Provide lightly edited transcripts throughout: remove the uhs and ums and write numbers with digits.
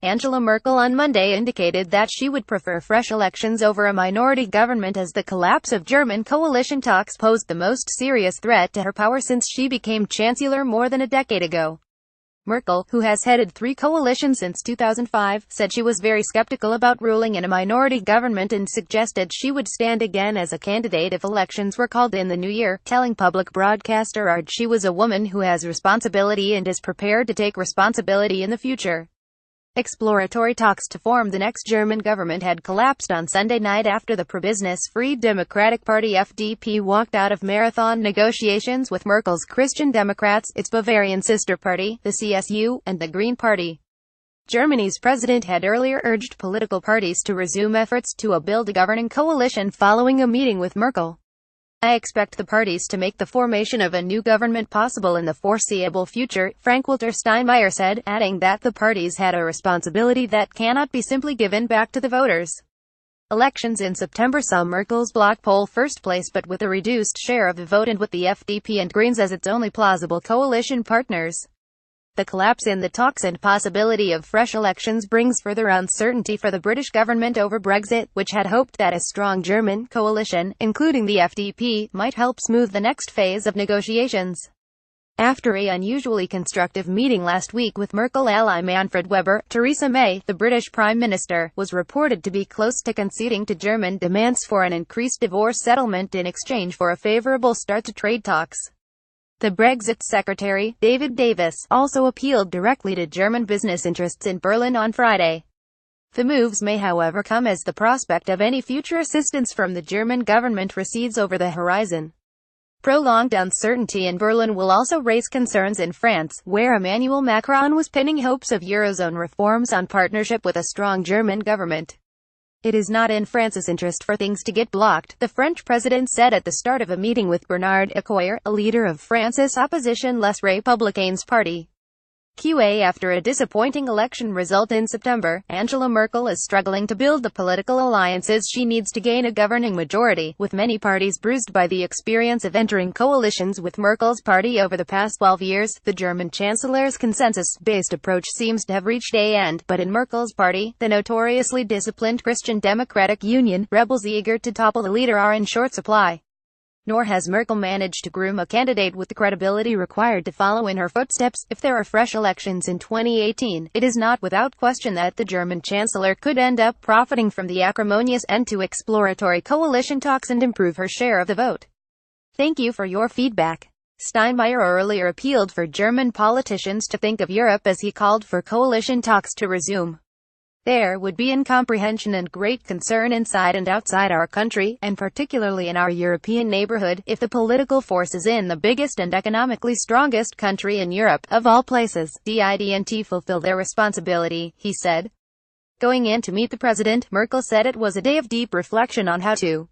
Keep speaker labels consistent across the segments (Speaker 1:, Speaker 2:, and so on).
Speaker 1: Angela Merkel on Monday indicated that she would prefer fresh elections over a minority government as the collapse of German coalition talks posed the most serious threat to her power since she became chancellor more than a decade ago. Merkel, who has headed 3 coalitions since 2005, said she was very skeptical about ruling in a minority government and suggested she would stand again as a candidate if elections were called in the new year, telling public broadcaster Ard she was a woman who has responsibility and is prepared to take responsibility in the future. Exploratory talks to form the next German government had collapsed on Sunday night after the pro-business Free Democratic Party FDP walked out of marathon negotiations with Merkel's Christian Democrats, its Bavarian sister party, the CSU, and the Green Party. Germany's president had earlier urged political parties to resume efforts to build a governing coalition following a meeting with Merkel. I expect the parties to make the formation of a new government possible in the foreseeable future, Frank-Walter Steinmeier said, adding that the parties had a responsibility that cannot be simply given back to the voters. Elections in September saw Merkel's bloc poll first place but with a reduced share of the vote and with the FDP and Greens as its only plausible coalition partners. The collapse in the talks and possibility of fresh elections brings further uncertainty for the British government over Brexit, which had hoped that a strong German coalition, including the FDP, might help smooth the next phase of negotiations. After an unusually constructive meeting last week with Merkel ally Manfred Weber, Theresa May, the British Prime Minister, was reported to be close to conceding to German demands for an increased divorce settlement in exchange for a favourable start to trade talks. The Brexit Secretary, David Davis, also appealed directly to German business interests in Berlin on Friday. The moves may however come as the prospect of any future assistance from the German government recedes over the horizon. Prolonged uncertainty in Berlin will also raise concerns in France, where Emmanuel Macron was pinning hopes of Eurozone reforms on partnership with a strong German government. It is not in France's interest for things to get blocked, the French president said at the start of a meeting with Bernard Accoyer, a leader of France's opposition Les Républicains party. After a disappointing election result in September, Angela Merkel is struggling to build the political alliances she needs to gain a governing majority, with many parties bruised by the experience of entering coalitions with Merkel's party over the past 12 years. The German chancellor's consensus-based approach seems to have reached an end, but in Merkel's party, the notoriously disciplined Christian Democratic Union, rebels eager to topple the leader are in short supply. Nor has Merkel managed to groom a candidate with the credibility required to follow in her footsteps. If there are fresh elections in 2018, it is not without question that the German chancellor could end up profiting from the acrimonious end to exploratory coalition talks and improve her share of the vote. Thank you for your feedback. Steinmeier earlier appealed for German politicians to think of Europe as he called for coalition talks to resume. There would be incomprehension and great concern inside and outside our country, and particularly in our European neighborhood, if the political forces in the biggest and economically strongest country in Europe, of all places, didn't fulfill their responsibility, he said. Going in to meet the president, Merkel said it was a day of deep reflection on how to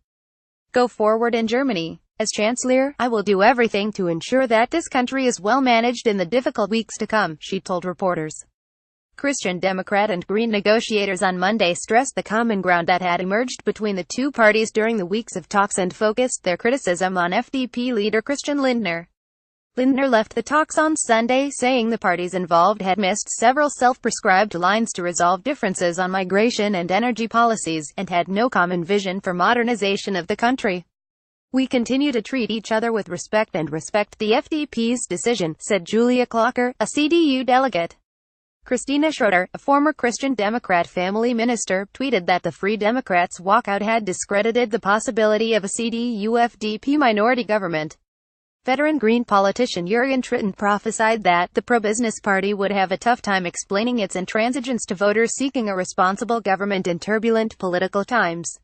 Speaker 1: go forward in Germany. As chancellor, I will do everything to ensure that this country is well managed in the difficult weeks to come, she told reporters. Christian Democrat and Green negotiators on Monday stressed the common ground that had emerged between the two parties during the weeks of talks and focused their criticism on FDP leader Christian Lindner. Lindner left the talks on Sunday saying the parties involved had missed several self-prescribed lines to resolve differences on migration and energy policies, and had no common vision for modernization of the country. We continue to treat each other with respect and respect the FDP's decision, said Julia Klocker, a CDU delegate. Christina Schroeder, a former Christian Democrat family minister, tweeted that the Free Democrats' walkout had discredited the possibility of a CDU-FDP minority government. Veteran Green politician Jurgen Tritton prophesied that the pro-business party would have a tough time explaining its intransigence to voters seeking a responsible government in turbulent political times.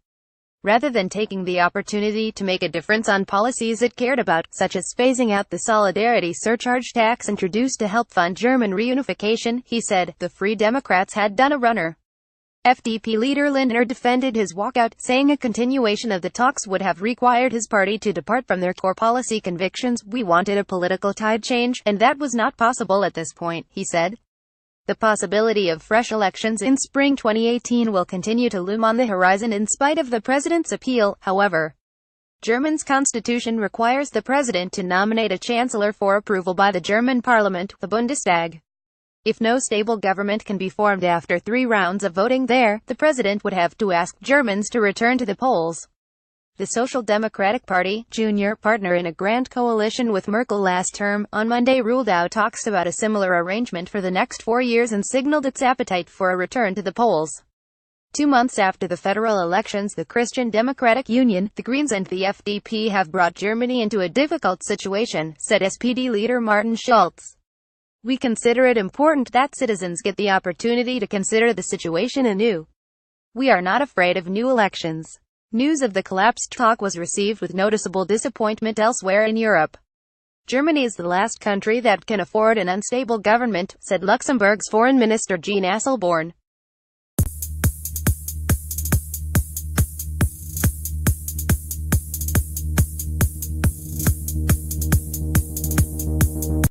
Speaker 1: Rather than taking the opportunity to make a difference on policies it cared about, such as phasing out the solidarity surcharge tax introduced to help fund German reunification, he said, the Free Democrats had done a runner. FDP leader Lindner defended his walkout, saying a continuation of the talks would have required his party to depart from their core policy convictions. We wanted a political tide change, and that was not possible at this point, he said. The possibility of fresh elections in spring 2018 will continue to loom on the horizon in spite of the president's appeal, however. Germany's constitution requires the president to nominate a chancellor for approval by the German parliament, the Bundestag. If no stable government can be formed after 3 rounds of voting there, the president would have to ask Germans to return to the polls. The Social Democratic Party, junior partner in a grand coalition with Merkel last term, on Monday ruled out talks about a similar arrangement for the next 4 years and signaled its appetite for a return to the polls. 2 months after the federal elections, the Christian Democratic Union, the Greens and the FDP have brought Germany into a difficult situation, said SPD leader Martin Schulz. We consider it important that citizens get the opportunity to consider the situation anew. We are not afraid of new elections. News of the collapsed talk was received with noticeable disappointment elsewhere in Europe. Germany is the last country that can afford an unstable government, said Luxembourg's Foreign Minister Jean Asselborn.